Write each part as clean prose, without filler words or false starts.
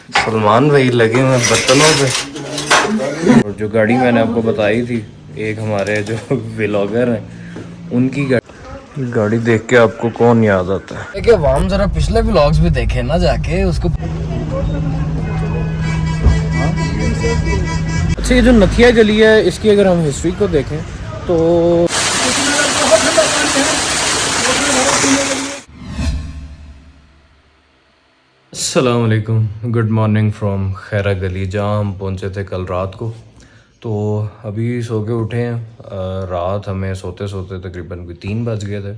सलमान भाई लगे हुए बर्तनों पे। और जो गाड़ी मैंने आपको बताई थी, एक हमारे जो व्लॉगर हैं उनकी गाड़ी देख के आपको कौन याद आता है? देखिए वाम जरा पिछले व्लॉग्स भी देखे ना जाके उसको। अच्छा, ये जो नथिया गली है इसकी अगर हम हिस्ट्री को देखें तो अस्सलाम वालेकुम, गुड मॉर्निंग फ्रॉम खैरा गली, जहाँ हम पहुँचे थे कल रात को। तो अभी सो के उठे हैं। रात हमें सोते सोते तकरीबन कोई 3 बज गए थे।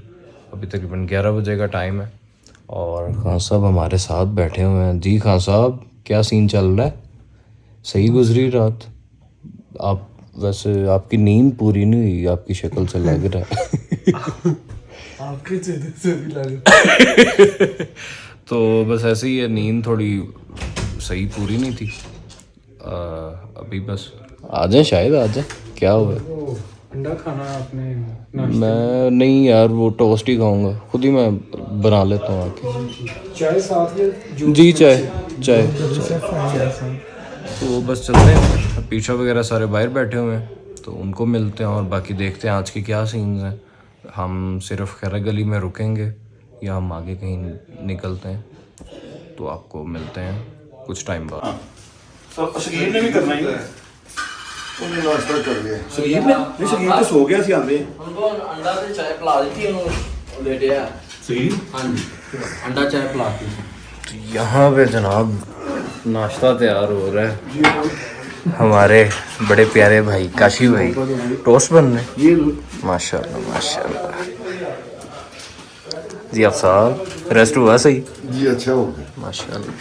अभी तकरीबन 11 बजे का टाइम है और खान साहब हमारे साथ बैठे हुए हैं। जी खान साहब, क्या सीन चल रहा है? सही गुजरी रात? आप वैसे आपकी नींद पूरी नहीं हुई, आपकी शक्ल से लग रहा है। आपके चेहरे से भी लग तो बस ऐसे ही है, नींद थोड़ी सही पूरी नहीं थी। अभी बस आ जाए, शायद आ जाए। क्या हुआ? अंडा खाना आपने? मैं नहीं यार, वो टोस्ट ही खाऊंगा, खुद ही मैं बना लेता हूँ आके। चाय साथ में? जी चाय चाय। तो बस चलते हैं, पीछा वगैरह सारे बाहर बैठे हुए हैं तो उनको मिलते हैं और बाकी देखते हैं आज के क्या सीन्स हैं। हम सिर्फ खैरा गली में रुकेंगे या हम आगे कहीं निकलते हैं, तो आपको मिलते हैं कुछ टाइम बाद। शकीर ने भी करना ही ਉਹਨੇ ਨਾਸ਼ਤਾ ਕਰ ਲਿਆ। शकीर ने नहीं, शकीर तो सो गया सी आंदे उनको अंडा ते चाय पिला दी थी, उन्होंने लेटे है। शकीर हाँ जी, अंडा चाय पिलाती। तो यहाँ पे जनाब नाश्ता तैयार हो रहा है। हमारे बड़े प्यारे भाई काशी भाई टोस्ट बन रहे हैं। माशाल्लाह माशाल्लाह। जी आप साहब, रेस्ट हुआ सही? जी अच्छा हो गया। माशाल्लाह।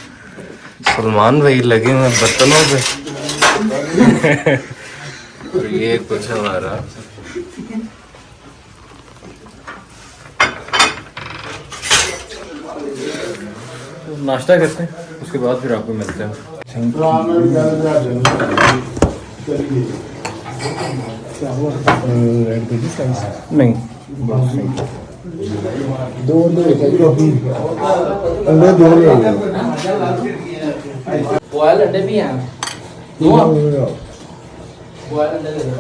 सलमान भाई लगे हुए बर्तनों पे। और ये कुछ हमारा नाश्ता करते हैं, उसके बाद फिर आपको मिलते हैं। नहीं दो अंडे दो ले बॉयल अंडे भी हैं, बॉयल अंडे दे दो।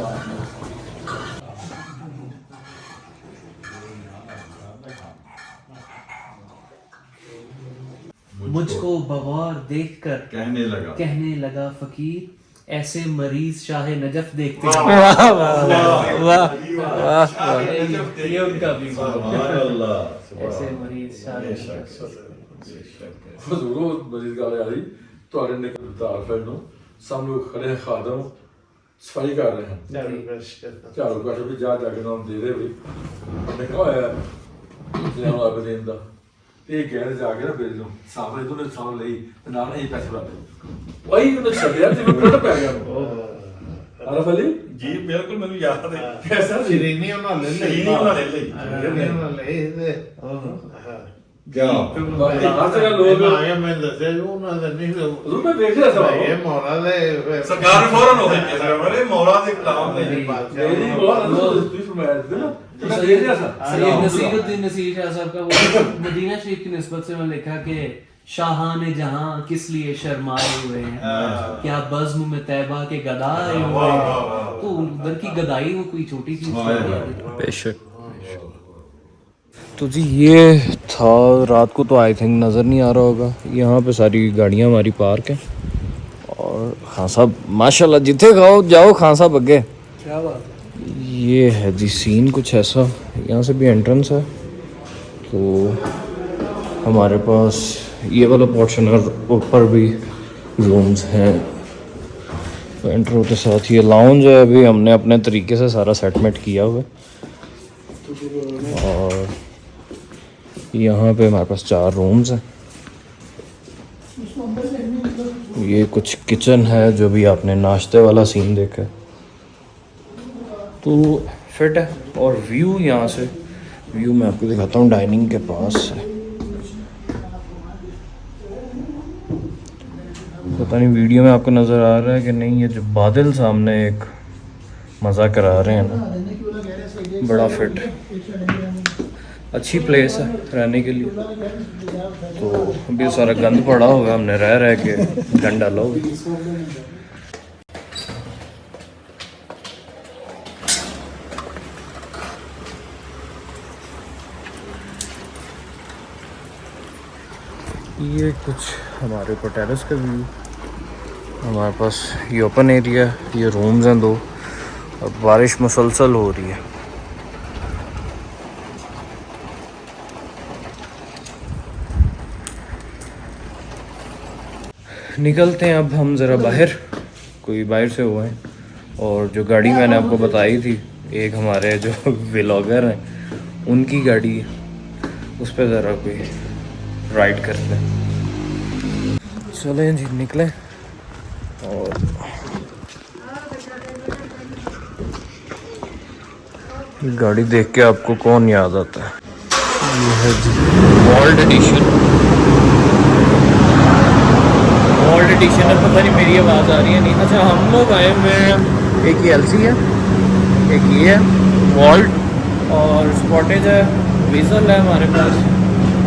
मुझको बवार देखकर कहने लगा फकीर, ऐसे मरीज शाहे नजफ देखते हैं। वाह वाह वाह वाह। ये उनका भी ऐसे मरीज शाहे ਜ਼ਰੂਰ ਮਰੀਜ਼ ਗੱਲ ਆ ਰਹੀ ਤੁਹਾਡੇ ਨੇ ਤਾਰਫਰ ਨੂੰ ਸਾਹਮਣੇ ਖੜੇ ਖਾਦਮ ਸਫਾਈ ਕਰ ਰਹੇ ਹਨ। ਝਾੜੂ ਕਾਸ਼ ਵੀ ਜਾ ਕੇ ਨਾਮ ਦੇ ਦੇ ਵੀ ਉਹਨੇ ਕਿਹਾ ਹੋਇਆ ਜਿਹੜਾ ਆਪ ਦੇਣ ਦਾ ਤੇ ਇਹ ਕਹਿ ਜਾ ਕੇ ਨਾ ਬਿਲ ਨੂੰ ਸਾਹਮਣੇ ਤੋਂ ਨੇ ਸਾਹਮਣੇ ਲਈ ਤੇ ਨਾਲ ਨਹੀਂ ਪੈਸੇ ਬਰਾਬਰ ਵਹੀ ਉਹਨੇ ਛੱਡਿਆ ਤੇ ਕੱਟ ਪੈ ਗਿਆ। ਆਰਫ ਅਲੀ जी बिल्कुल मैंने याद है कैसा ਸ਼ਰੀਨੀ ਉਹਨਾਂ ਲੈ क्या ਹਰ ਜਗ੍ਹਾ ਲੋਕ ਆਇਆ ਮੈਂ ਦੱਸਿਆ ਉਹਨਾਂ ਦਾ ਨਹੀਂ ਜ਼ਰੂਰ ਮੈਂ ਦੇਖ ਰਿਹਾ ਸੀ ਇਹ ਮੌਲਾ ਦੇ सरकार ने फौरन हो गई है बड़े मौला के खिलाफ नहीं मेरी बहुत तुझ फरमाया था ना मैं देख रहा था। सैयद नसीरुद्दीन नसीर शाह साहब का वो मदीना शरीफ की निस्बत से मैंने लिखा कि शाहान जहां किस लिए शर्माए हुए हैं, क्या बज़्म में तैबा के गदाए हुए हैं। तो उधर की गदाई वो कोई छोटी चीज नहीं है। बेशक। तो जी ये था रात को, तो आई थिंक नज़र नहीं आ रहा होगा। यहाँ पे सारी गाड़ियाँ हमारी पार्क हैं और खान साहब माशाल्लाह जिथे खाओ जाओ खान साहब अगे। क्या बात ये है जी सीन कुछ ऐसा। यहाँ से भी एंट्रेंस है, तो हमारे पास ये वाला पोर्शन और ऊपर भी रूम्स हैं। तो एंटर होते साथ ये लाउंज है, अभी हमने अपने तरीके से सारा सेटमेंट किया हुआ है। और यहाँ पे हमारे पास 4 रूम्स हैं। ये कुछ किचन है, जो भी आपने नाश्ते वाला सीन देखा है तो फिट है। और व्यू यहाँ से, व्यू मैं आपको दिखाता हूँ डाइनिंग के पास से। पता नहीं वीडियो में आपको नज़र आ रहा है कि नहीं, ये जो बादल सामने एक मज़ा करा रहे हैं ना, बड़ा फिट। अच्छी प्लेस है रहने के लिए। तो अभी सारा गंद पड़ा होगा, हमने रह रह के गंद डाला होगा। ये कुछ हमारे ऊपर टेरेस का व्यू, हमारे पास ये ओपन एरिया, ये रूम्स हैं 2 और बारिश मुसलसल हो रही है। निकलते हैं अब हम ज़रा बाहर, कोई बाहर से हुआ है। और जो गाड़ी मैंने आपको बताई थी, एक हमारे जो व्लॉगर हैं उनकी गाड़ी है, उस पर ज़रा कोई राइड करते हैं। चलें जी निकलें। और गाड़ी देख के आपको कौन याद आता है? ये है जी वर्ल्ड एडिशन। वर्ल्ड एडिशन है, पता नहीं मेरी आवाज़ आ रही है नहीं। अच्छा, हम लोग आए हुए हैं, एक ये LC है, एक ये है वर्ल्ड, और स्पॉटेज है, वीज़ल है हमारे पास,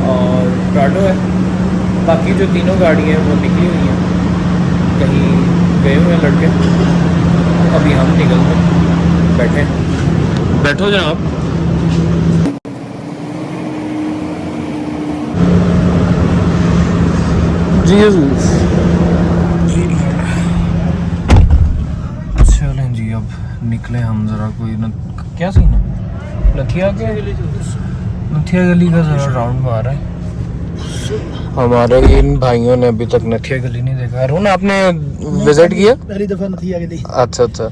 और प्राडो है। बाकी जो तीनों गाड़ियाँ हैं वो निकली हुई हैं, कहीं गए हुए हैं लड़के। अभी हम निकलते हैं, बैठे हैं। बैठो जनाब। जी चलें जी, अब निकले हम ज़रा। कोई न क्या सीन है, नथिया गली का ज़रा राउंड मारा है। हमारे इन भाइयों ने अभी तक नथिया गली नहीं देखा। अरुण, आपने विजिट किया? पहली दफा नथिया गली। अच्छा,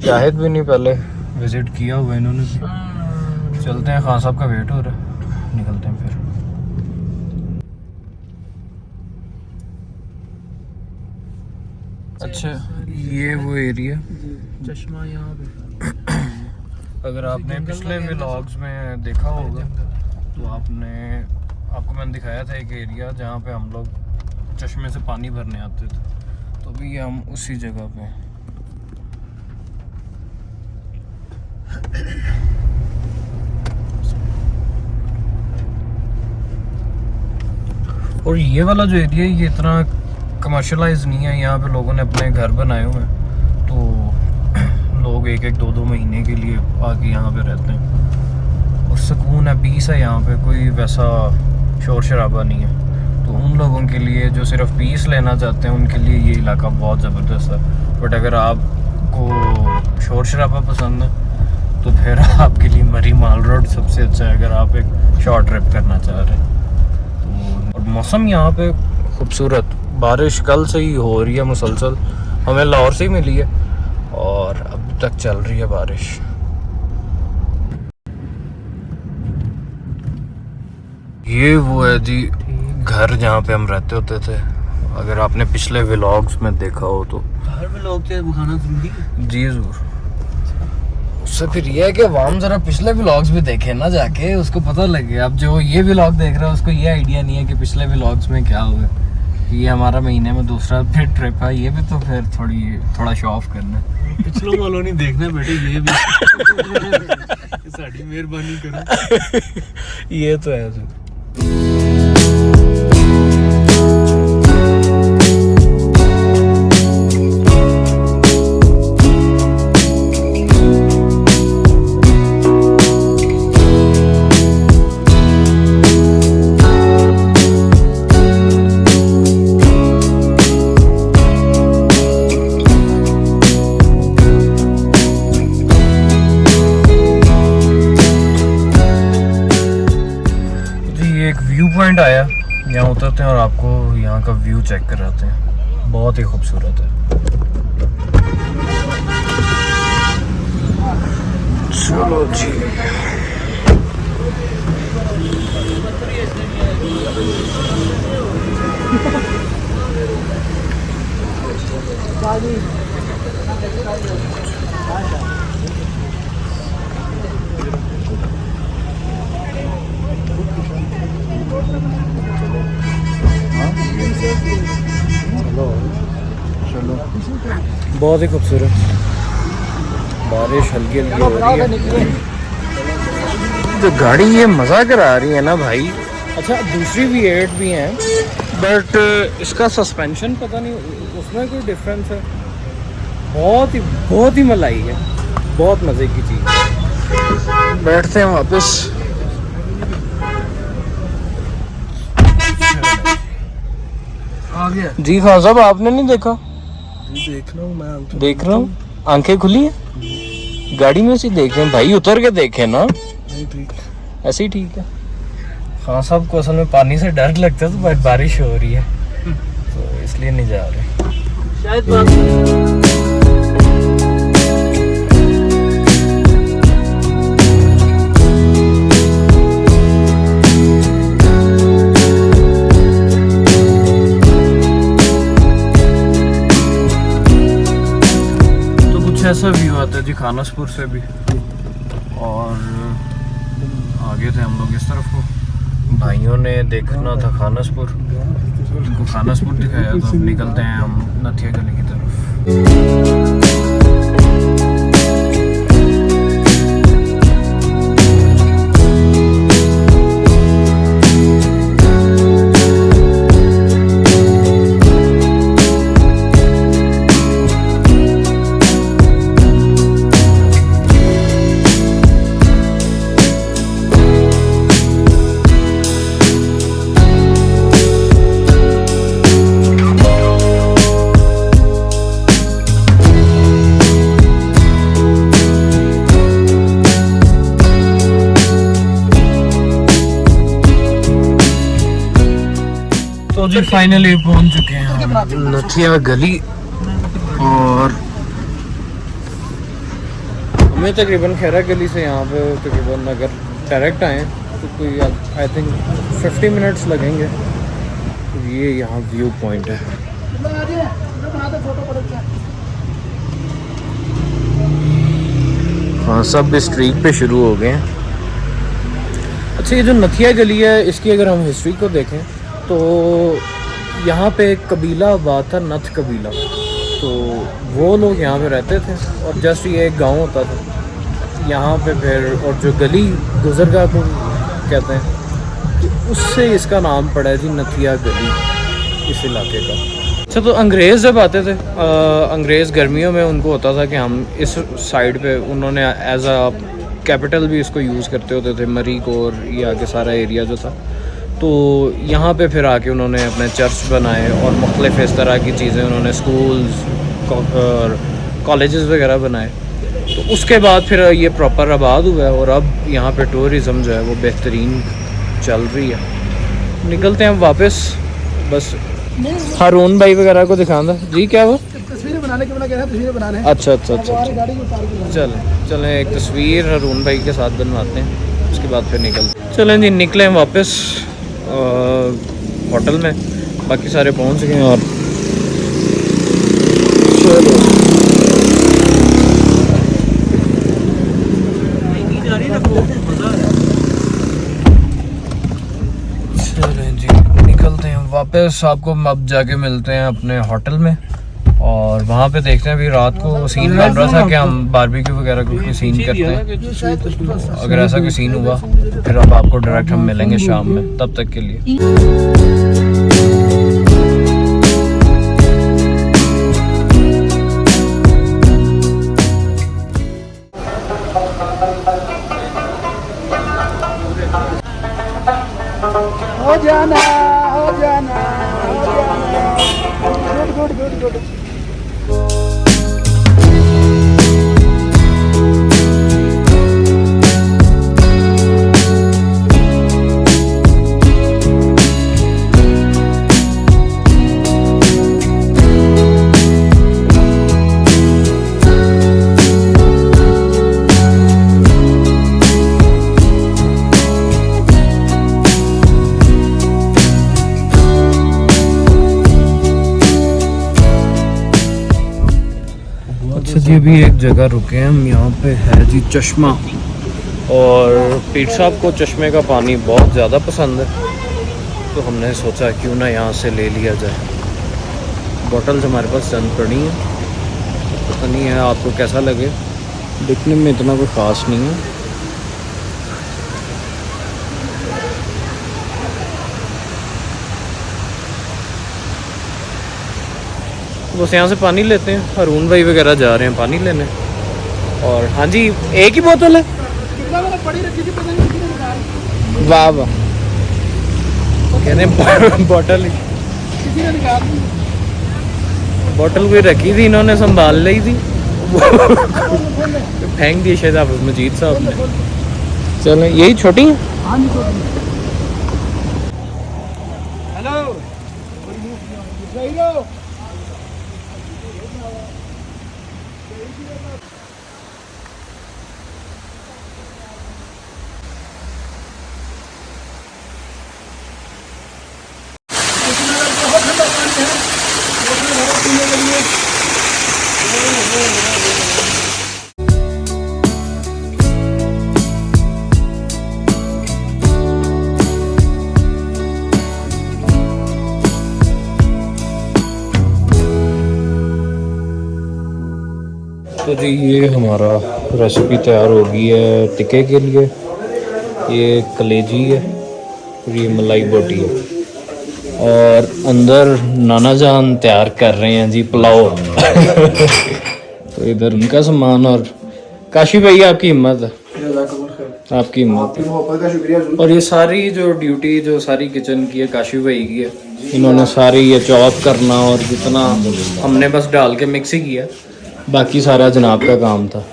शाहिद भी नहीं, पहले विजिट किया हुआ इन्होंने भी। चलते हैं, खान साहब का वेट हो रहा है, निकलते हैं फिर। अच्छा, ये वो एरिया चश्मा यहाँ पे। अगर आपने पिछले व्लॉग्स में देखा होगा तो आपको मैंने दिखाया था एक एरिया जहाँ पे हम लोग चश्मे से पानी भरने आते थे। तो अभी हम उसी जगह पे हैं। और ये वाला जो एरिया है ये इतना कमर्शलाइज नहीं है। यहाँ पे लोगों ने अपने घर बनाए हुए हैं, तो लोग 1-2 महीने के लिए आके यहाँ पे रहते हैं और सुकून है, पीस है यहाँ पे, कोई वैसा शोर शराबा नहीं है। तो उन लोगों के लिए जो सिर्फ पीस लेना चाहते हैं उनके लिए ये इलाका बहुत ज़बरदस्त है। बट अगर आपको शोर शराबा पसंद है तो फिर आपके लिए मरी माल रोड सबसे अच्छा है, अगर आप एक शॉर्ट ट्रिप करना चाह रहे हैं तो। और मौसम यहाँ पे खूबसूरत, बारिश कल से ही हो रही है मुसलसल, हमें लाहौर से ही मिली है और अब तक चल रही है बारिश। ये वो है जी घर जहाँ पे हम रहते होते थे, अगर आपने पिछले व्लॉग्स में देखा हो तो। हर व्लॉग से दिखाना जरूरी है जी जरूर। उससे फिर ये है कि वाम जरा पिछले व्लॉग्स भी देखे ना जाके, उसको पता लगे। अब जो ये व्लॉग देख रहा है उसको ये आइडिया नहीं है कि पिछले व्लॉग्स में क्या हुआ। ये हमारा महीने में दूसरा फिर ट्रिप है, ये भी तो फिर थोड़ा शो ऑफ करना है। पिछलों वालों नहीं देखना बेटे, ये भी साड़ी मेहरबानी करो। ये तो है जी। पॉइंट आया, यहाँ उतरते हैं और आपको यहाँ का व्यू चेक कराते हैं, बहुत ही खूबसूरत है। चलो जी। चलो बहुत ही खूबसूरत, बारिश हल्की हल्की हो रही है। जो गाड़ी ये मज़ा करा रही है ना भाई। अच्छा दूसरी V8 भी हैं बट इसका सस्पेंशन पता नहीं उसमें कोई डिफरेंस है। बहुत ही मलाई है, बहुत मज़े की चीज़। बैठते हैं वापस। आ गया जी खान साहब आपने नहीं देखा? देख रहा हूँ मैं, देख रहा हूँ, आंखें खुली है गाड़ी में से देखें भाई, उतर के देखें ना। नहीं ठीक ऐसे ही ठीक है। खान साहब को असल में पानी से डर लगता है, तो बारिश हो रही है तो इसलिए नहीं जा रहे शायद। ऐसा व्यू आता है जी खानसपुर से भी, और आगे थे हम लोग इस तरफ को। भाइयों ने देखना था खानसपुर, उनको खानसपुर दिखाया, तो अब निकलते हैं हम नथिया गली की तरफ। तो जी फाइनली पहुंच चुके हैं हम नथिया गली, और हमें तकरीबन खैरा गली से यहाँ पे तकरीबन अगर डायरेक्ट आए तो कोई आई थिंक 50 मिनट्स लगेंगे। तो ये यहाँ व्यू पॉइंट है। हाँ सब स्ट्रीट पे शुरू हो गए हैं। अच्छा ये जो नथिया गली है इसकी अगर हम हिस्ट्री को देखें तो यहाँ पे एक कबीला आबाद था, नथ कबीला, तो वो लोग यहाँ पे रहते थे और जस्ट ये एक गांव होता था यहाँ पे। फिर और जो गली गुजरगाह को कहते हैं, तो उससे इसका नाम पड़ा है जी नथिया गली इस इलाके का। अच्छा तो अंग्रेज़ जब आते थे, अंग्रेज़ गर्मियों में उनको होता था कि हम इस साइड पे, उन्होंने एज अ कैपिटल भी इसको यूज़ करते होते थे, मरी को और ये आगे सारा एरिया जो था। तो यहाँ पे फिर आके उन्होंने अपने चर्च बनाए और मुख्तलिफ इस तरह की चीज़ें, उन्होंने स्कूल्स और कॉलेजेस वगैरह बनाए। तो उसके बाद फिर ये प्रॉपर आबाद हुआ है और अब यहाँ पे टूरिज़म जो है वो बेहतरीन चल रही है। निकलते हैं वापस, बस हारून भाई वगैरह को दिखाना जी। क्या वो तस्वीरें बनाने के बना तस्वीरें बना रहे हैं। अच्छा अच्छा अच्छा, चलें एक तस्वीर हारून भाई के साथ बनवाते हैं, उसके बाद फिर निकलते। चलें जी निकलें वापस होटल में, बाकी सारे पहुंच गए और चलें जी निकलते हैं वापस। आपको अब जाके मिलते हैं अपने होटल में और वहाँ पे देखते हैं। अभी रात को सीन बन रहा था कि हम बारबेक्यू वगैरह को कोई सीन करते हैं। अगर ऐसा कोई सीन हुआ फिर अब आपको डायरेक्ट हम मिलेंगे शाम में, तब तक के लिए। हो जाना हो जाना हो जाना, गुड गुड गुड गुड। अच्छा जी अभी एक जगह रुके हैं हम, यहाँ पे है जी चश्मा, और पीर साहब को चश्मे का पानी बहुत ज़्यादा पसंद है, तो हमने सोचा क्यों ना यहाँ से ले लिया जाए। बॉटल्स हमारे पास चंद पड़ी हैं, पता नहीं है आपको कैसा लगे, दिखने में इतना कोई ख़ास नहीं है। बस यहाँ से पानी लेते हैं। हरून भाई वगैरह जा रहे हैं पानी लेने। और हाँ जी, एक ही बोतल है? कितना मैंने पड़ी रखी थी पता नहीं कितने निकाल वाह वाह, कह रहे हैं बॉटल किसी ने निकाल दी। बॉटल कोई रखी थी, इन्होंने संभाल ली थी फेंक दी शायद हाफिज मजीद साहब ने। चलें, यही छोटी है। हाँ जी हेलो सही हो। तो जी ये हमारा रेसिपी तैयार हो गई है टिक्के के लिए। ये कलेजी है और ये मलाई बोटी है। और अंदर नाना जान तैयार कर रहे हैं जी पुलाव तो इधर उनका सामान। और काशी भाई आपकी हिम्मत है, आपकी हिम्मत है। और ये सारी जो ड्यूटी जो सारी किचन की है काशी भाई की है। इन्होंने सारी ये चॉप करना और जितना हमने बस डाल के मिक्स ही किया, बाकी सारा जनाब का काम था।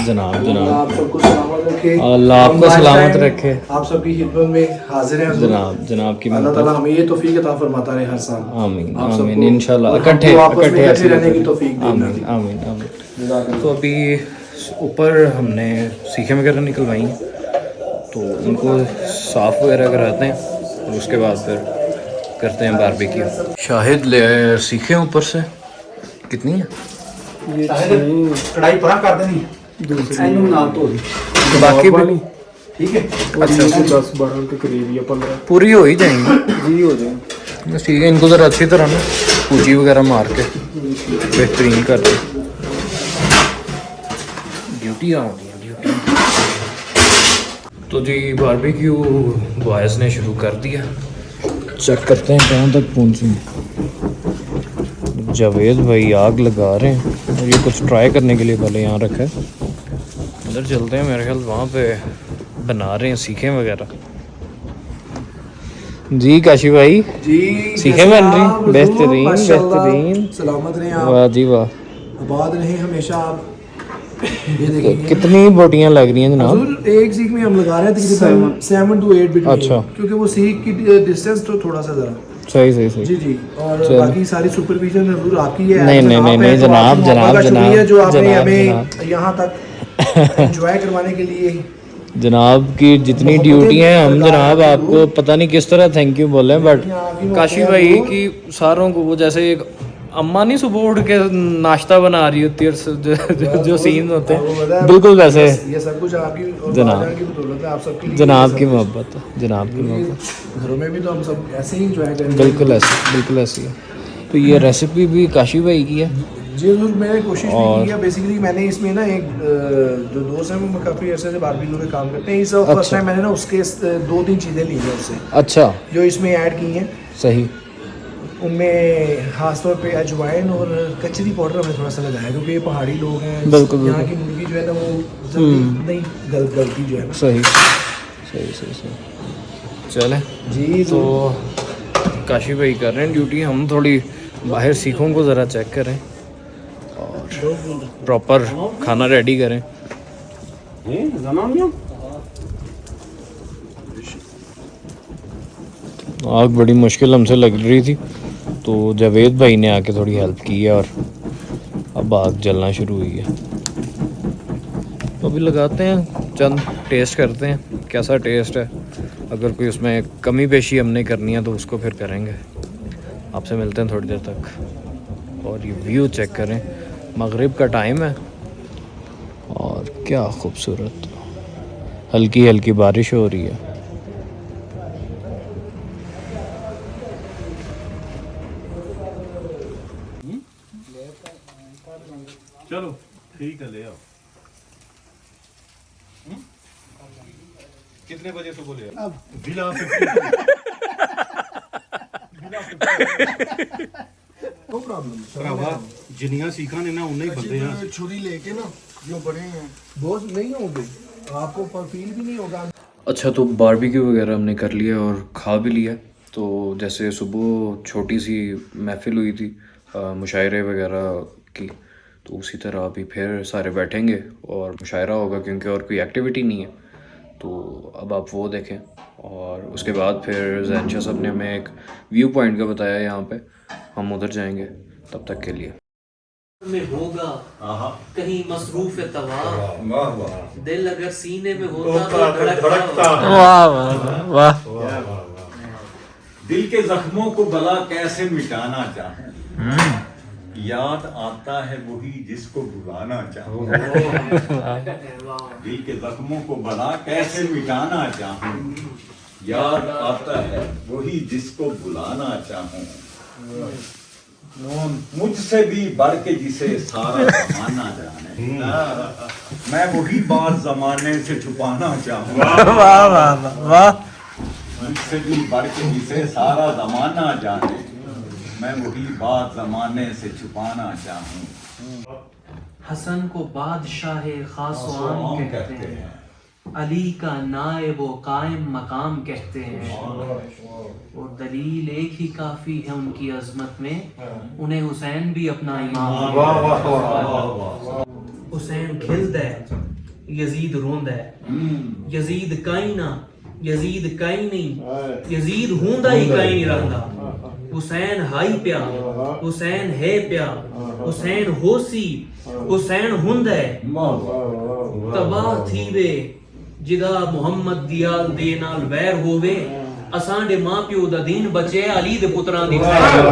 जनाब जनाब आप सबको सलामत रखे, अल्लाह आपको सलामत रखे। आप सबकी खिदमत में हाजिर हैं हुजूर। जनाब की अल्लाह ताला हमें ये तौफीक अता फरमाता रहे हर साल। आमीन आप सबको आमीन इंशाल्लाह और इकट्ठे हमको आपस में इकट्ठे रहने की तौफीक देना। आमीन आमीन आमीन। तो अभी ऊपर हमने सीखें वगैरह निकलवाई हैं, तो उनको साफ़ वगैरह कराते हैं और उसके बाद फिर करते हैं बारबेक्यू। शाहिद ले आए सीखें ऊपर से। कितनी है? कढ़ाई पर कर देनी दूसरी नाल तो तो बाकी भी ठीक है। अच्छा 10-12 के करीब या 15 पूरी हो ही जाएंगी जी हो जाए। बस ठीक है। इनको ज़रा अच्छी तरह ना पूजी वगैरह मार के बेहतरीन कर दे। ड्यूटी आ रही है ड्यूटी। तो जी बारबेक्यू बॉयज़ ने शुरू कर दिया। चेक करते हैं कहाँ तक पहुँचे। जावेद भाई आग लगा रहे हैं और ये कुछ ट्राई करने के लिए पहले यहाँ रखा है। अंदर चलते हैं, मेरे ख्याल वहाँ पे बना रहे हैं सीखें वगैरह। जी काशी भाई जी सीखें बन रही बेहतरीन बेहतरीन। सलामत रहे वाह आप, जी वाह। आबाद रहे हमेशा आप। ये देखिए कितनी बोटियाँ लग रही हैं जनाब? हुजूर एक सीख में हम लगा रहे थे 7 to 8 बिटवीन। अच्छा। क्योंकि वो सीख की डिस्टेंस तो थोड़ा सा जरा सही सही सही। जी जी। और चलो। बाकी सारी सुपरविजन हुजूर आपकी है। नहीं, नहीं, नहीं, नहीं, जनाब, जनाब, शुक्रिया जो आपने जनाब, हमें यहाँ तक एंजॉय करवाने के लिए। जनाब की जितनी ड्यूटी हैं हम जनाब आपको पता नहीं किस तरह थैंक यू बोले, बट काशी भाई की सारों को वो जैसे एक अम्मा नहीं सुबह उठ के नाश्ता बना रही होती है और जो सीन होते हैं बिल्कुल वैसे। ये सब कुछ आपकी और जनाब। बादशाह की बदौलत है। आप सबके लिए जनाब की मोहब्बत है, जनाब की मोहब्बत घरों में भी तो हम सब ऐसे ही एंजॉय करेंगे। बिल्कुल ऐसी है। तो ये रेसिपी भी काशी भाई की है। जी हुजूर मैंने कोशिश भी की है। बेसिकली मैंने इसमें ना एक जो दोस्त हैं वो काफ़ी अर्से से बारबेक्यू पे काम करते हैं। इस फर्स्ट टाइम मैंने ना उसके 2-3 चीज़ें ली हैं उससे अच्छा जो इसमें ऐड की हैं। सही। उनमें खास तौर पे अजवाइन और कचरी पाउडर हमने थोड़ा सा लगाया क्योंकि ये पहाड़ी लोग हैं। बिल्कुल, यहाँ की मुर्गी जो है ना वो जल्दी नहीं गलती जो है। सही सही सही सही। चले जी तो काशी भाई कर रहे हैं ड्यूटी, हम थोड़ी बाहर सीखों को ज़रा चेक करें और प्रॉपर खाना रेडी करें। आग बड़ी मुश्किल हमसे लग रही थी तो जावेद भाई ने आके थोड़ी हेल्प की है और अब आग जलना शुरू हुई है। तो अभी लगाते हैं, चंद टेस्ट करते हैं कैसा टेस्ट है। अगर कोई उसमें कमी पेशी हमने करनी है तो उसको फिर करेंगे। आपसे मिलते हैं थोड़ी देर तक। और ये व्यू चेक करें, मगरिब का टाइम है और क्या खूबसूरत हल्की हल्की बारिश हो रही है। चलो ठीक है ले आओ। कितने बजे सुबह ले आओ? बिला नो प्रॉब्लम ਭਰਾਵਾ ਜਿੰਨੀਆਂ ਸੀਖਾਂ ਨੇ ਨਾ ਉਨੇ ਹੀ ਬੰਦੇ ਆ छुरी लेके ना जो बड़े हैं बोझ नहीं होंगे आपको फील भी नहीं होगा। अच्छा, तो बारबेक्यू वगैरह हमने कर लिया और खा भी लिया। तो जैसे सुबह छोटी सी महफिल हुई थी मुशायरे वगैरह की, तो उसी तरह अभी फिर सारे बैठेंगे और मुशायरा होगा, क्योंकि और कोई एक्टिविटी नहीं है। तो अब आप वो देखें, और उसके बाद फिर ज़ैनशा साहब ने हमें एक व्यू पॉइंट का बताया यहाँ पे, हम उधर जाएंगे। तब तक के लिए में होगा कहीं मसरूफ तवाफ, वाह वाह दिल अगर सीने में होता तो धड़कता वाह। दिल के जख्मों को भला कैसे मिटाना चाहूं, याद आता है वही जिसको भुलाना चाहूं। दिल के जख्मों को भला कैसे मिटाना चाहूं, याद आता है वही जिसको भुलाना चाहूं। मुझसे भी बढ़ के जिसे सारा जमाना जाने, मैं वही बात जमाने से छुपाना चाहूं। मुझसे भी बढ़ के जिसे सारा जमाना जाने, मैं वही बात जमाने से छुपाना चाहूं। हसन को बादशाह खासवान कहते हैं, अली का नायब व कायम मकाम कहते हैं। और दलील एक ही काफ़ी है उनकी अजमत में, उन्हें हुसैन भी अपना इमाम। हुसैन खिलदा है, यजीद रोंदा है। यजीद काई ना, यजीद काई नहीं, यजीद होंदा ही काई नहीं रखदा। हुसैन हाई प्या, हुसैन है प्या, हुसैन होसी, हुसैन हुंदा है। तबाह थी वे जिदा मुहम्मद दियाल दे नाल वैर होवे, असां दे मां प्यो दा दीन बचे, अली दे पुत्रां दी खैर।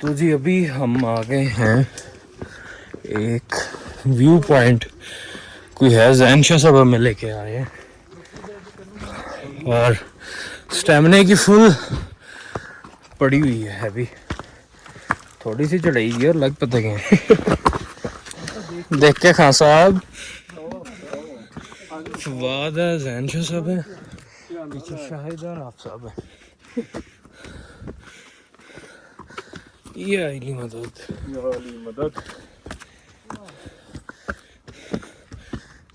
तो जी अभी हम आ गए हैं एक व्यू पॉइंट, कोई है ज़ैनशा साहब हमें लेके आए हैं, और स्टेमिना की फुल पड़ी हुई है हैवी। थोड़ी सी चढ़ाई है और लग पता गए देख के खान साहब फवाद है, ज़ैनशा साहब है, पीछे शाहिद और आप साहब है। ये आईली मदद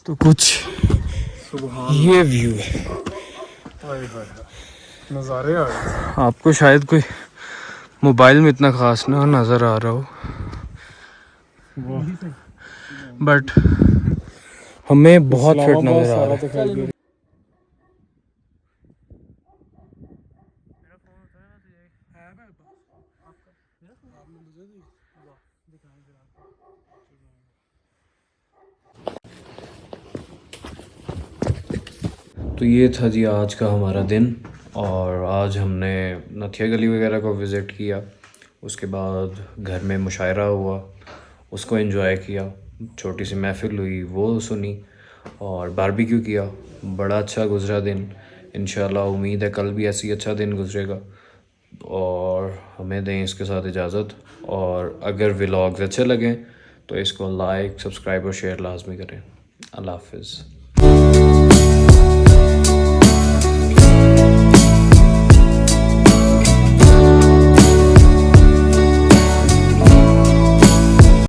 तो कुछ ये व्यू है, नज़ारे आ रहे आपको शायद कोई मोबाइल में इतना खास ना नज़र आ रहा हो, बट हमें बहुत फिट नज़र आ रहा है। तो ये था जी आज का हमारा दिन, और आज हमने नथिया गली वगैरह को विज़िट किया, उसके बाद घर में मुशायरा हुआ, उसको एंजॉय किया, छोटी सी महफिल हुई वो सुनी, और बारबेक्यू किया। बड़ा अच्छा गुजरा दिन। इंशाल्लाह उम्मीद है कल भी ऐसी अच्छा दिन गुजरेगा, और हमें दें इसके साथ इजाज़त। और अगर व्लॉग्स अच्छे लगें तो इसको लाइक, सब्सक्राइब और शेयर लाजमी करें। अल्लाह हाफ़िज़।